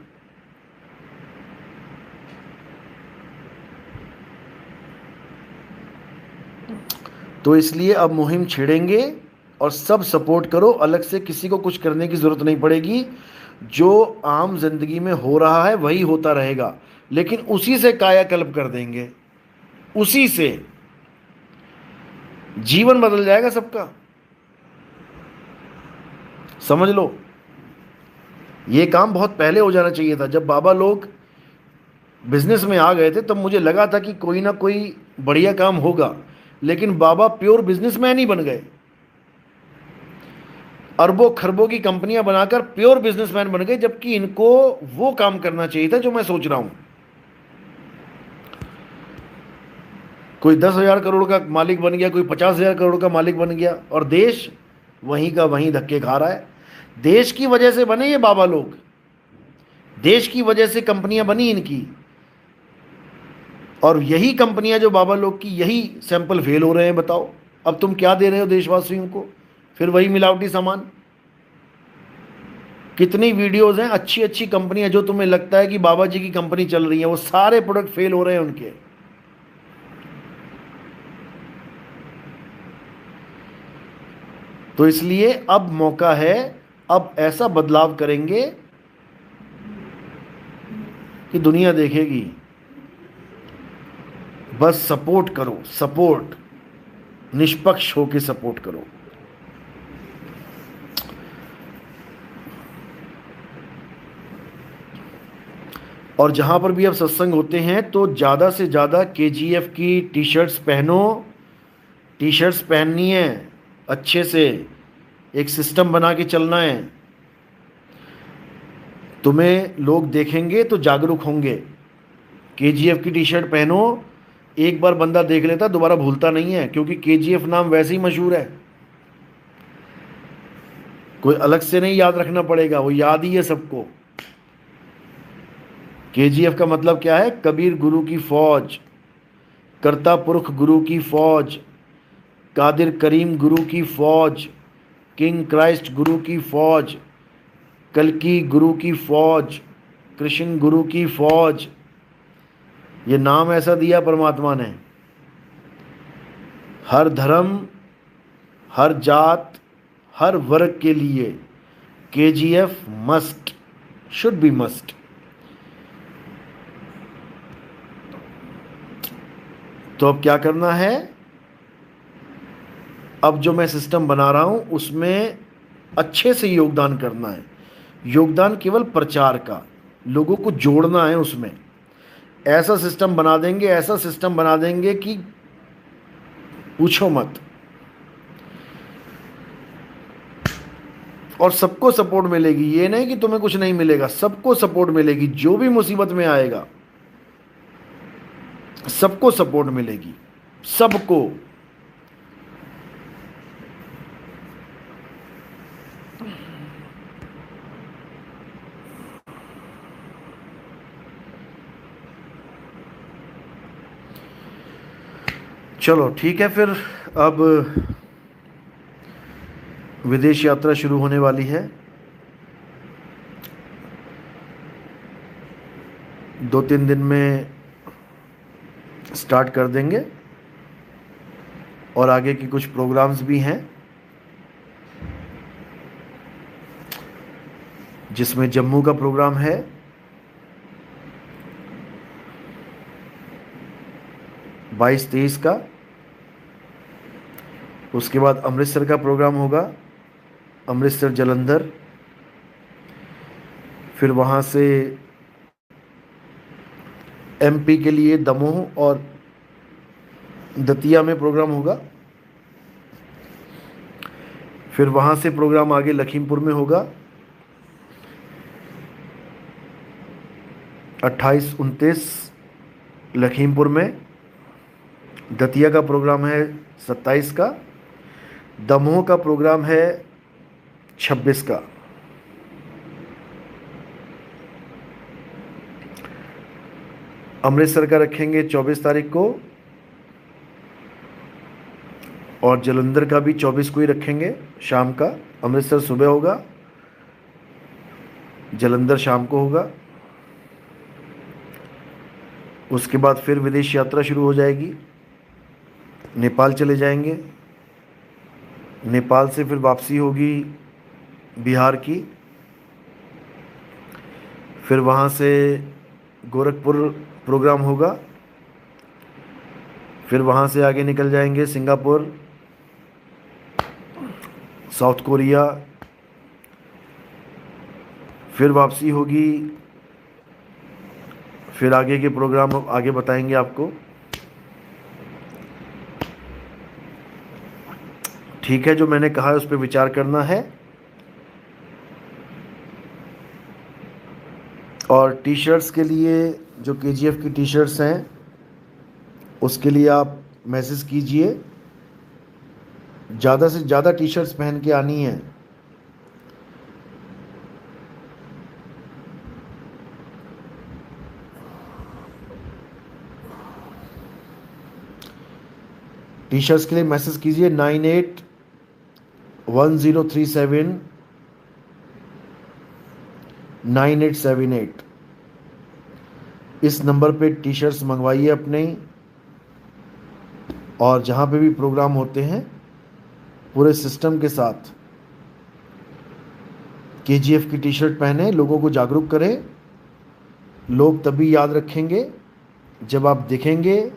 तो इसलिए अब मुहिम छेड़ेंगे और सब सपोर्ट करो। अलग से किसी को कुछ करने की ज़रूरत नहीं पड़ेगी। जो आम जिंदगी में हो रहा है वही होता रहेगा, लेकिन उसी से कायाकल्प कर देंगे, उसी से जीवन बदल जाएगा सबका। समझ लो, ये काम बहुत पहले हो जाना चाहिए था। जब बाबा लोग बिजनेस में आ गए थे तब मुझे लगा था कि कोई ना कोई बढ़िया काम होगा, लेकिन बाबा प्योर बिजनेसमैन ही बन गए। अरबों खरबों की कंपनियां बनाकर प्योर बिजनेसमैन बन गए, जबकि इनको वो काम करना चाहिए था जो मैं सोच रहा हूं। कोई 10,000 करोड़ का मालिक बन गया, कोई 50,000 करोड़ का मालिक बन गया, और देश वहीं का वहीं धक्के खा रहा है। देश की वजह से बने ये बाबा लोग, देश की वजह से कंपनियां बनी इनकी। और यही कंपनियां जो बाबा लोग की, यही सैंपल फेल हो रहे हैं। बताओ अब तुम क्या दे रहे हो देशवासियों को? फिर वही मिलावटी सामान। कितनी वीडियोस हैं, अच्छी अच्छी कंपनियां जो तुम्हें लगता है कि बाबा जी की कंपनी चल रही है, वो सारे प्रोडक्ट फेल हो रहे हैं उनके। तो इसलिए अब मौका है, अब ऐसा बदलाव करेंगे कि दुनिया देखेगी। बस सपोर्ट करो, सपोर्ट, निष्पक्ष होकर सपोर्ट करो। और जहां पर भी अब सत्संग होते हैं तो ज़्यादा से ज़्यादा केजीएफ की टी शर्ट्स पहनो। टी शर्ट्स पहननी है अच्छे से, एक सिस्टम बना के चलना है। तुम्हें लोग देखेंगे तो जागरूक होंगे। केजीएफ की टी शर्ट पहनो, एक बार बंदा देख लेता दोबारा भूलता नहीं है, क्योंकि केजीएफ नाम वैसे ही मशहूर है। कोई अलग से नहीं याद रखना पड़ेगा, वो याद ही है सबको। केजीएफ का मतलब क्या है? कबीर गुरु की फौज, करता पुरख गुरु की फौज, कादिर करीम गुरु की फौज, किंग क्राइस्ट गुरु की फौज, कल्कि गुरु की फौज, कृष्ण गुरु की फौज। ये नाम ऐसा दिया परमात्मा ने। हर धर्म, हर जात, हर वर्ग के लिए KGF must, should be must. तो अब क्या करना है? अब जो मैं सिस्टम बना रहा हूं उसमें अच्छे से योगदान करना है। योगदान केवल प्रचार का, लोगों को जोड़ना है उसमें। ऐसा सिस्टम बना देंगे, ऐसा सिस्टम बना देंगे कि पूछो मत। और सबको सपोर्ट मिलेगी। ये नहीं कि तुम्हें कुछ नहीं मिलेगा, सबको सपोर्ट मिलेगी। जो भी मुसीबत में आएगा सबको सपोर्ट मिलेगी, सबको। चलो ठीक है फिर। अब विदेश यात्रा शुरू होने वाली है। 2-3 दिन में स्टार्ट कर देंगे और आगे की कुछ प्रोग्राम्स भी हैं, जिसमें जम्मू का प्रोग्राम है, 22-23 का। उसके बाद अमृतसर का प्रोग्राम होगा, अमृतसर जलंधर। फिर वहाँ से एमपी के लिए दमोह और दतिया में प्रोग्राम होगा। फिर वहाँ से प्रोग्राम आगे लखीमपुर में होगा, 28-29 लखीमपुर में। दतिया का प्रोग्राम है 27 का। दमोह का प्रोग्राम है 26 का। अमृतसर का रखेंगे 24 तारीख को, और जलंधर का भी 24 को ही रखेंगे शाम का। अमृतसर सुबह होगा, जलंधर शाम को होगा। उसके बाद फिर विदेश यात्रा शुरू हो जाएगी, नेपाल चले जाएंगे। नेपाल से फिर वापसी होगी बिहार की। फिर वहाँ से गोरखपुर प्रोग्राम होगा। फिर वहाँ से आगे निकल जाएंगे सिंगापुर, साउथ कोरिया। फिर वापसी होगी। फिर आगे के प्रोग्राम आगे बताएंगे आपको। ठीक है, जो मैंने कहा है उस पर विचार करना है। और टी शर्ट्स के लिए, जो केजीएफ की टी शर्ट्स हैं, उसके लिए आप मैसेज कीजिए। ज़्यादा से ज़्यादा टी शर्ट्स पहन के आनी है। टी शर्ट्स के लिए मैसेज कीजिए 9810379878। इस नंबर पे टी शर्ट्स मंगवाइए अपने। और जहाँ पे भी प्रोग्राम होते हैं पूरे सिस्टम के साथ केजीएफ की टी शर्ट पहने, लोगों को जागरूक करें। लोग तभी याद रखेंगे जब आप दिखेंगे,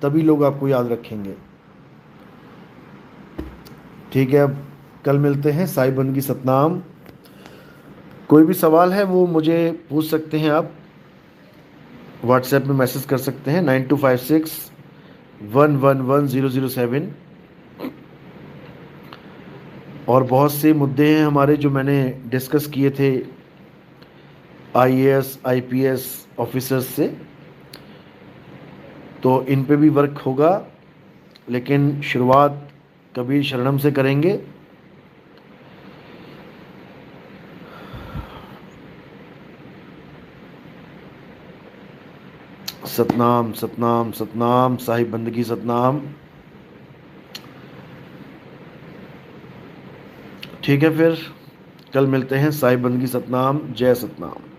तभी लोग आपको याद रखेंगे। ठीक है, अब कल मिलते हैं। साई बंदगी सतनाम। कोई भी सवाल है वो मुझे पूछ सकते हैं, आप व्हाट्सएप में मैसेज कर सकते हैं 9256111007। और बहुत से मुद्दे हैं हमारे जो मैंने डिस्कस किए थे आईएएस आईपीएस ऑफिसर्स से, तो इन पे भी वर्क होगा। लेकिन शुरुआत कबीर शरणम से करेंगे। सतनाम सतनाम सतनाम, साहिब बंदगी सतनाम। ठीक है, फिर कल मिलते हैं। साहिब बंदगी सतनाम। जय सतनाम।